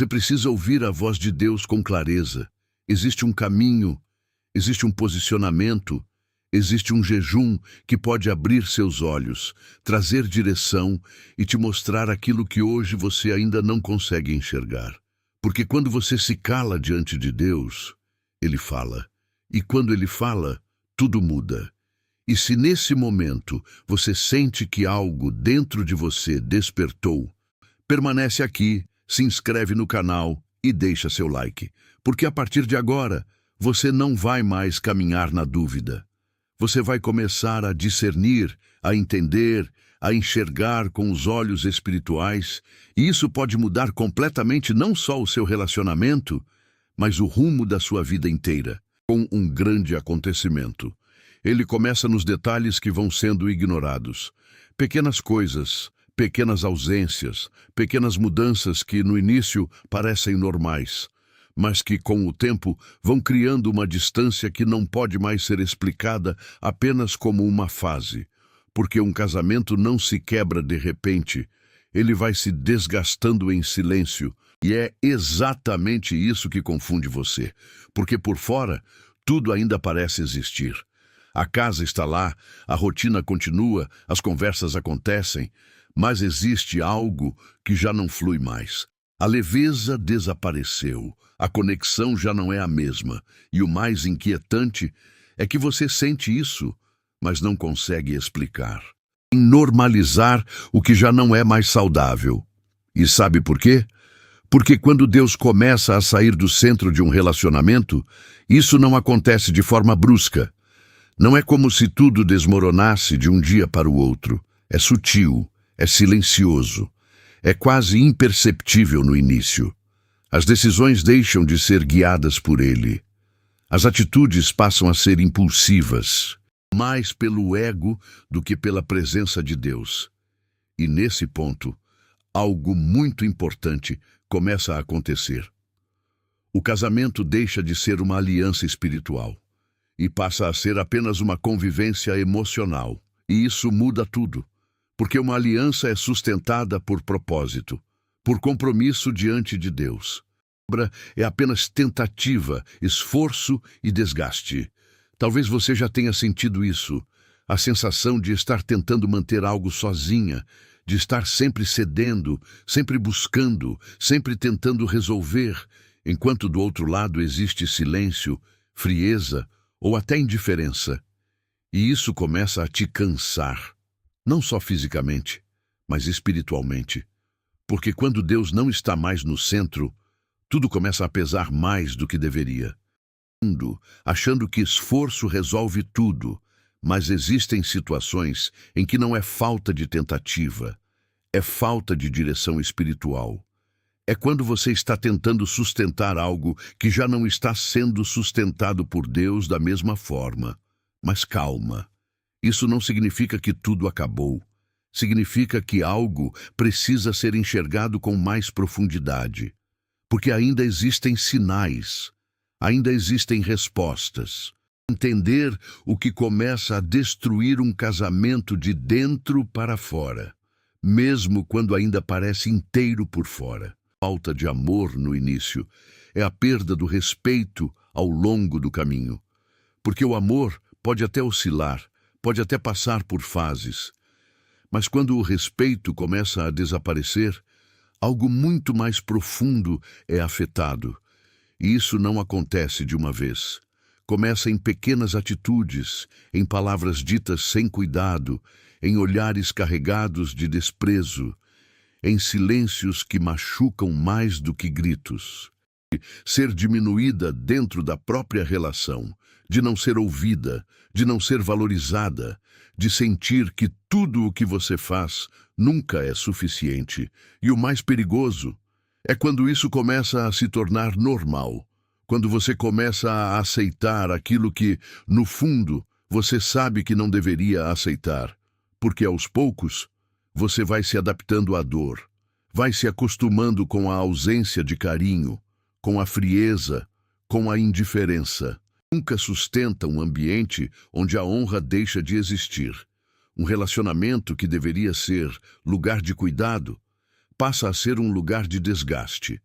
Você precisa ouvir a voz de Deus com clareza. Existe um caminho, existe um posicionamento, existe um jejum que pode abrir seus olhos, trazer direção e te mostrar aquilo que hoje você ainda não consegue enxergar. Porque quando você se cala diante de Deus, Ele fala. E quando Ele fala, tudo muda. E se nesse momento você sente que algo dentro de você despertou, permanece aqui, se inscreve no canal e deixa seu like. Porque a partir de agora, você não vai mais caminhar na dúvida. Você vai começar a discernir, a entender, a enxergar com os olhos espirituais, e isso pode mudar completamente não só o seu relacionamento, mas o rumo da sua vida inteira, com um grande acontecimento. Ele começa nos detalhes que vão sendo ignorados. Pequenas coisas, pequenas ausências, pequenas mudanças que no início parecem normais, mas que com o tempo vão criando uma distância que não pode mais ser explicada apenas como uma fase. Porque um casamento não se quebra de repente, ele vai se desgastando em silêncio. E é exatamente isso que confunde você, porque por fora tudo ainda parece existir. A casa está lá, a rotina continua, as conversas acontecem, mas existe algo que já não flui mais. A leveza desapareceu, a conexão já não é a mesma, e o mais inquietante é que você sente isso, mas não consegue explicar. Em normalizar o que já não é mais saudável. E sabe por quê? Porque quando Deus começa a sair do centro de um relacionamento, isso não acontece de forma brusca. Não é como se tudo desmoronasse de um dia para o outro. É sutil, é silencioso, é quase imperceptível no início. As decisões deixam de ser guiadas por Ele. As atitudes passam a ser impulsivas, mais pelo ego do que pela presença de Deus. E nesse ponto, algo muito importante começa a acontecer. O casamento deixa de ser uma aliança espiritual e passa a ser apenas uma convivência emocional. E isso muda tudo, porque uma aliança é sustentada por propósito, por compromisso diante de Deus. A obra é apenas tentativa, esforço e desgaste. Talvez você já tenha sentido isso, a sensação de estar tentando manter algo sozinha, de estar sempre cedendo, sempre buscando, sempre tentando resolver, enquanto do outro lado existe silêncio, frieza ou até indiferença. E isso começa a te cansar, não só fisicamente, mas espiritualmente. Porque quando Deus não está mais no centro, tudo começa a pesar mais do que deveria. Achando que esforço resolve tudo, mas existem situações em que não é falta de tentativa, é falta de direção espiritual. É quando você está tentando sustentar algo que já não está sendo sustentado por Deus da mesma forma. Mas calma, isso não significa que tudo acabou. Significa que algo precisa ser enxergado com mais profundidade. Porque ainda existem sinais, ainda existem respostas. Entender o que começa a destruir um casamento de dentro para fora, mesmo quando ainda parece inteiro por fora. Falta de amor no início é a perda do respeito ao longo do caminho. Porque o amor pode até oscilar, pode até passar por fases. Mas quando o respeito começa a desaparecer, algo muito mais profundo é afetado. E isso não acontece de uma vez. Começa em pequenas atitudes, em palavras ditas sem cuidado, em olhares carregados de desprezo, em silêncios que machucam mais do que gritos. Ser diminuída dentro da própria relação, de não ser ouvida, de não ser valorizada, de sentir que tudo o que você faz nunca é suficiente. E o mais perigoso é quando isso começa a se tornar normal, quando você começa a aceitar aquilo que, no fundo, você sabe que não deveria aceitar, porque aos poucos você vai se adaptando à dor, vai se acostumando com a ausência de carinho, com a frieza, com a indiferença. Nunca sustenta um ambiente onde a honra deixa de existir. Um relacionamento que deveria ser lugar de cuidado passa a ser um lugar de desgaste.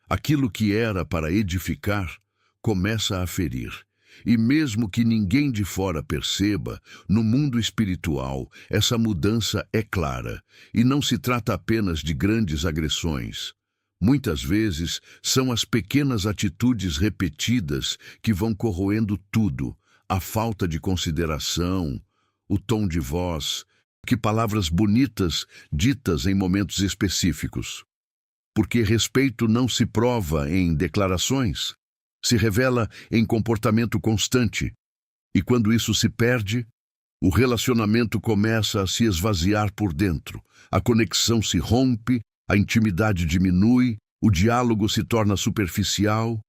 Aquilo que era para edificar começa a ferir. E mesmo que ninguém de fora perceba, no mundo espiritual, essa mudança é clara, e não se trata apenas de grandes agressões. Muitas vezes são as pequenas atitudes repetidas que vão corroendo tudo, a falta de consideração, o tom de voz, que palavras bonitas ditas em momentos específicos. Porque respeito não se prova em declarações, se revela em comportamento constante. E quando isso se perde, o relacionamento começa a se esvaziar por dentro. A conexão se rompe, a intimidade diminui, o diálogo se torna superficial,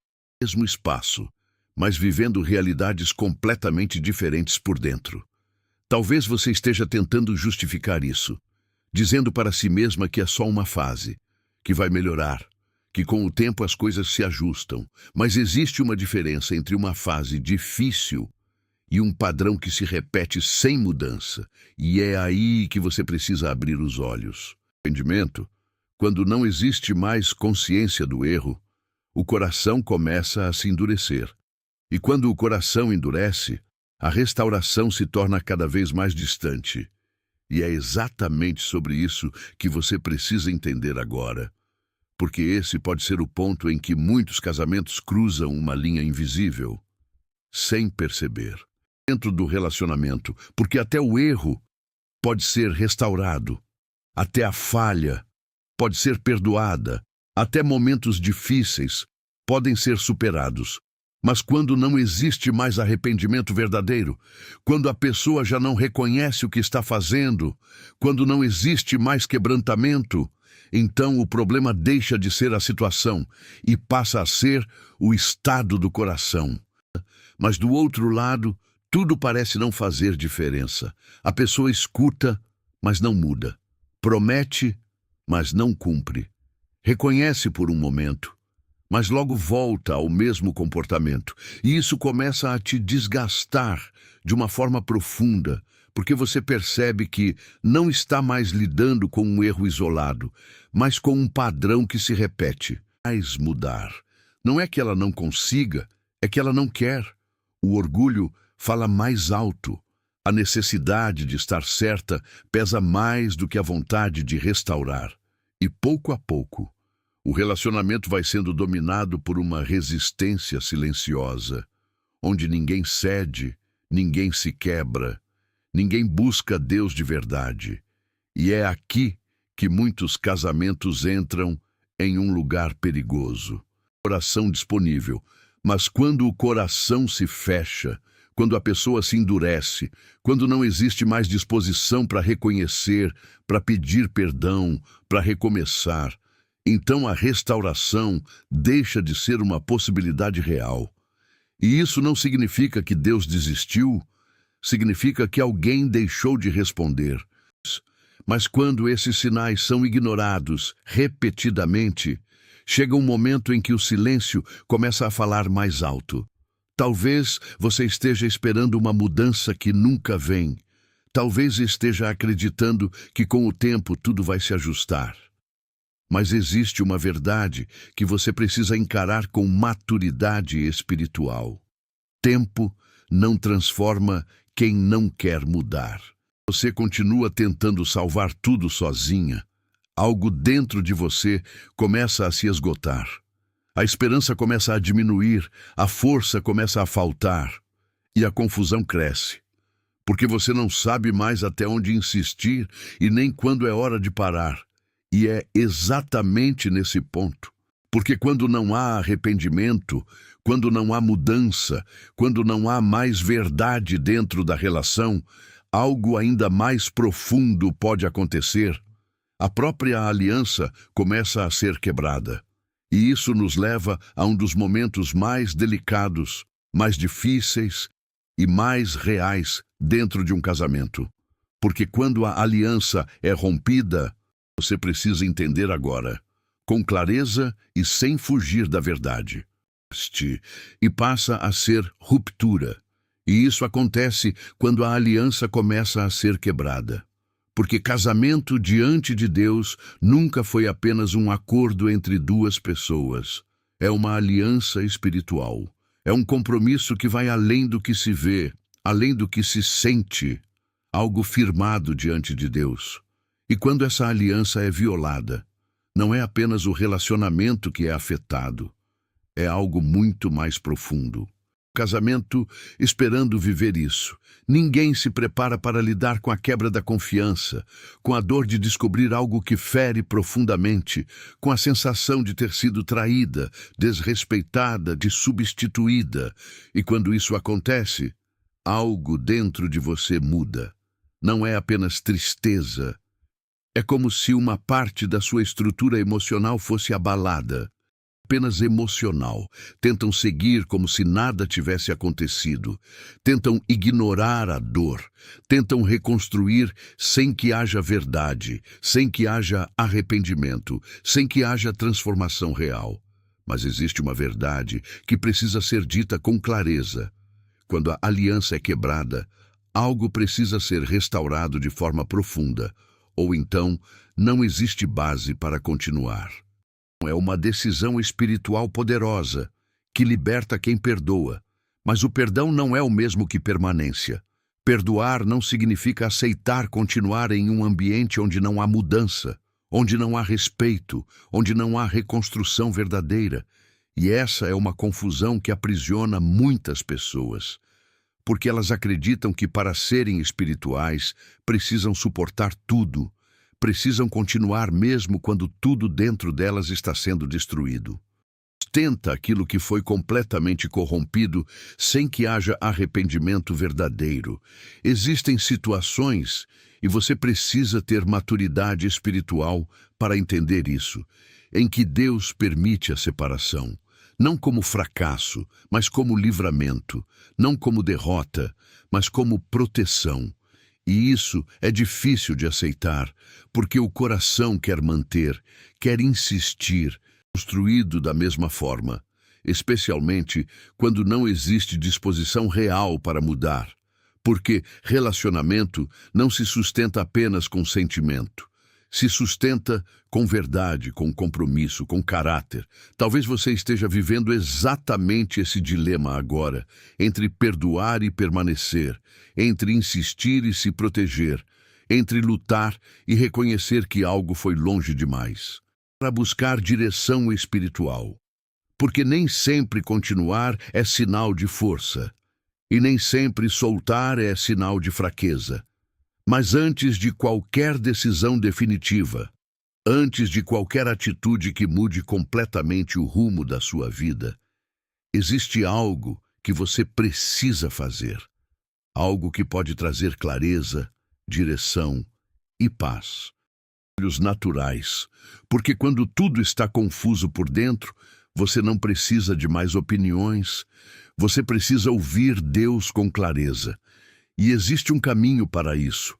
mesmo espaço, mas vivendo realidades completamente diferentes por dentro. Talvez você esteja tentando justificar isso, dizendo para si mesma que é só uma fase, que vai melhorar, que com o tempo as coisas se ajustam, mas existe uma diferença entre uma fase difícil e um padrão que se repete sem mudança, e é aí que você precisa abrir os olhos. Arrependimento, quando não existe mais consciência do erro, o coração começa a se endurecer. E quando o coração endurece, a restauração se torna cada vez mais distante. E é exatamente sobre isso que você precisa entender agora. Porque esse pode ser o ponto em que muitos casamentos cruzam uma linha invisível, sem perceber. Dentro do relacionamento, porque até o erro pode ser restaurado, até a falha pode ser perdoada, até momentos difíceis podem ser superados. Mas quando não existe mais arrependimento verdadeiro, quando a pessoa já não reconhece o que está fazendo, quando não existe mais quebrantamento, então o problema deixa de ser a situação e passa a ser o estado do coração. Mas do outro lado, tudo parece não fazer diferença. A pessoa escuta, mas não muda. Promete, mas não cumpre. Reconhece por um momento, mas logo volta ao mesmo comportamento. E isso começa a te desgastar de uma forma profunda, porque você percebe que não está mais lidando com um erro isolado, mas com um padrão que se repete. Mas mudar. Não é que ela não consiga, é que ela não quer. O orgulho fala mais alto. A necessidade de estar certa pesa mais do que a vontade de restaurar. E pouco a pouco, o relacionamento vai sendo dominado por uma resistência silenciosa, onde ninguém cede, ninguém se quebra, ninguém busca Deus de verdade. E é aqui que muitos casamentos entram em um lugar perigoso. Coração disponível, mas quando o coração se fecha, quando a pessoa se endurece, quando não existe mais disposição para reconhecer, para pedir perdão, para recomeçar, então a restauração deixa de ser uma possibilidade real. E isso não significa que Deus desistiu, significa que alguém deixou de responder. Mas quando esses sinais são ignorados repetidamente, chega um momento em que o silêncio começa a falar mais alto. Talvez você esteja esperando uma mudança que nunca vem. Talvez esteja acreditando que com o tempo tudo vai se ajustar. Mas existe uma verdade que você precisa encarar com maturidade espiritual. Tempo não transforma quem não quer mudar. Você continua tentando salvar tudo sozinha. Algo dentro de você começa a se esgotar. A esperança começa a diminuir, a força começa a faltar e a confusão cresce. Porque você não sabe mais até onde insistir e nem quando é hora de parar. E é exatamente nesse ponto. Porque quando não há arrependimento, quando não há mudança, quando não há mais verdade dentro da relação, algo ainda mais profundo pode acontecer. A própria aliança começa a ser quebrada. E isso nos leva a um dos momentos mais delicados, mais difíceis e mais reais dentro de um casamento. Porque quando a aliança é rompida, você precisa entender agora, com clareza e sem fugir da verdade. E passa a ser ruptura. E isso acontece quando a aliança começa a ser quebrada. Porque casamento diante de Deus nunca foi apenas um acordo entre duas pessoas. É uma aliança espiritual. É um compromisso que vai além do que se vê, além do que se sente, algo firmado diante de Deus. E quando essa aliança é violada, não é apenas o relacionamento que é afetado, é algo muito mais profundo. Casamento esperando viver isso. Ninguém se prepara para lidar com a quebra da confiança, com a dor de descobrir algo que fere profundamente, com a sensação de ter sido traída, desrespeitada, de substituída. E quando isso acontece, algo dentro de você muda. Não é apenas tristeza. É como se uma parte da sua estrutura emocional fosse abalada. Apenas emocional. Tentam seguir como se nada tivesse acontecido. Tentam ignorar a dor. Tentam reconstruir sem que haja verdade, sem que haja arrependimento, sem que haja transformação real. Mas existe uma verdade que precisa ser dita com clareza. Quando a aliança é quebrada, algo precisa ser restaurado de forma profunda, ou então não existe base para continuar. É uma decisão espiritual poderosa, que liberta quem perdoa. Mas o perdão não é o mesmo que permanência. Perdoar não significa aceitar continuar em um ambiente onde não há mudança, onde não há respeito, onde não há reconstrução verdadeira. E essa é uma confusão que aprisiona muitas pessoas, porque elas acreditam que para serem espirituais precisam suportar tudo, precisam continuar mesmo quando tudo dentro delas está sendo destruído. Tenta aquilo que foi completamente corrompido sem que haja arrependimento verdadeiro. Existem situações, e você precisa ter maturidade espiritual para entender isso, em que Deus permite a separação. Não como fracasso, mas como livramento. Não como derrota, mas como proteção. E isso é difícil de aceitar, porque o coração quer manter, quer insistir, construído da mesma forma, especialmente quando não existe disposição real para mudar, porque relacionamento não se sustenta apenas com sentimento. Se sustenta com verdade, com compromisso, com caráter. Talvez você esteja vivendo exatamente esse dilema agora, entre perdoar e permanecer, entre insistir e se proteger, entre lutar e reconhecer que algo foi longe demais. Para buscar direção espiritual. Porque nem sempre continuar é sinal de força, e nem sempre soltar é sinal de fraqueza. Mas antes de qualquer decisão definitiva, antes de qualquer atitude que mude completamente o rumo da sua vida, existe algo que você precisa fazer. Algo que pode trazer clareza, direção e paz. Olhos naturais, porque quando tudo está confuso por dentro, você não precisa de mais opiniões, você precisa ouvir Deus com clareza. E existe um caminho para isso.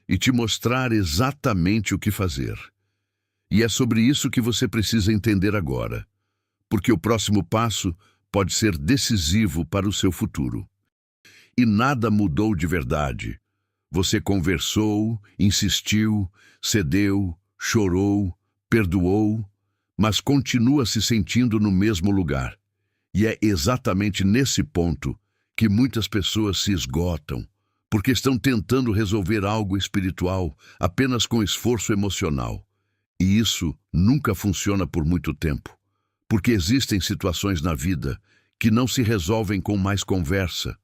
E te mostrar exatamente o que fazer. E é sobre isso que você precisa entender agora, porque o próximo passo pode ser decisivo para o seu futuro. E nada mudou de verdade. Você conversou, insistiu, cedeu, chorou, perdoou, mas continua se sentindo no mesmo lugar. E é exatamente nesse ponto que muitas pessoas se esgotam, porque estão tentando resolver algo espiritual apenas com esforço emocional. E isso nunca funciona por muito tempo, porque existem situações na vida que não se resolvem com mais conversa.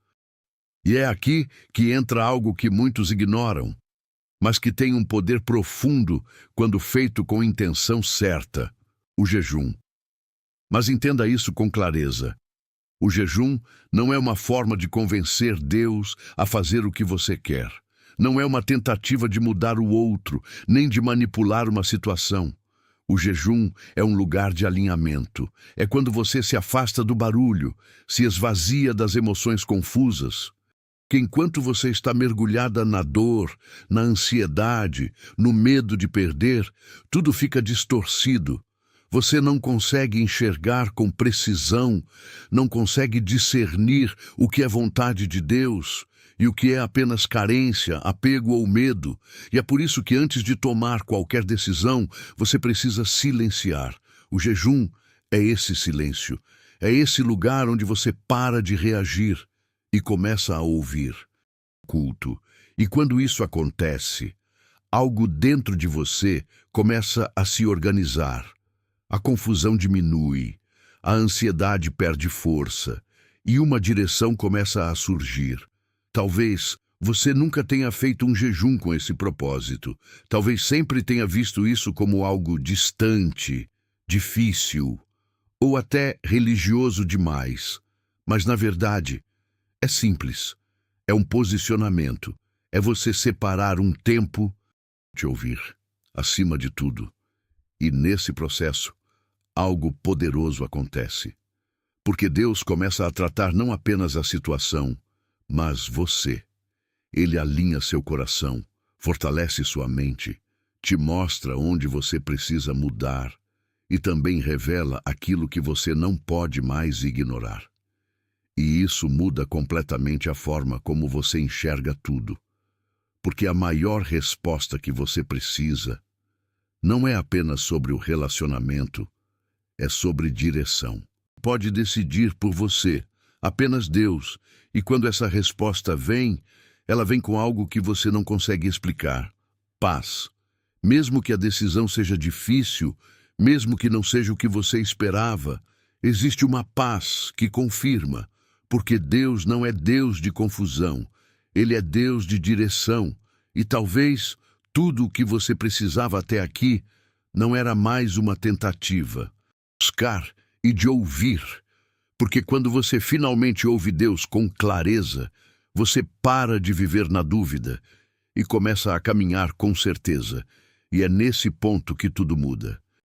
E é aqui que entra algo que muitos ignoram, mas que tem um poder profundo quando feito com intenção certa: o jejum. Mas entenda isso com clareza. O jejum não é uma forma de convencer Deus a fazer o que você quer. Não é uma tentativa de mudar o outro, nem de manipular uma situação. O jejum é um lugar de alinhamento. É quando você se afasta do barulho, se esvazia das emoções confusas. Que enquanto você está mergulhada na dor, na ansiedade, no medo de perder, tudo fica distorcido. Você não consegue enxergar com precisão, não consegue discernir o que é vontade de Deus e o que é apenas carência, apego ou medo. E é por isso que antes de tomar qualquer decisão, você precisa silenciar. O jejum É esse silêncio, é esse lugar onde você para de reagir e começa a ouvir. Culto. E quando isso acontece, algo dentro de você começa a se organizar. A confusão diminui, a ansiedade perde força e uma direção começa a surgir. Talvez você nunca tenha feito um jejum com esse propósito. Talvez sempre tenha visto isso como algo distante, difícil ou até religioso demais. Mas, na verdade, é simples. É um posicionamento. É você separar um tempo de ouvir, acima de tudo. E nesse processo, algo poderoso acontece. Porque Deus começa a tratar não apenas a situação, mas você. Ele alinha seu coração, fortalece sua mente, te mostra onde você precisa mudar e também revela aquilo que você não pode mais ignorar. E isso muda completamente a forma como você enxerga tudo. Porque a maior resposta que você precisa não é apenas sobre o relacionamento, é sobre direção. Pode decidir por você, apenas Deus, e quando essa resposta vem, ela vem com algo que você não consegue explicar. Paz. Mesmo que a decisão seja difícil, mesmo que não seja o que você esperava, existe uma paz que confirma, porque Deus não é Deus de confusão, Ele é Deus de direção, e talvez tudo o que você precisava até aqui não era mais uma tentativa. Buscar e de ouvir, porque quando você finalmente ouve Deus com clareza, você para de viver na dúvida e começa a caminhar com certeza. E é nesse ponto que tudo muda.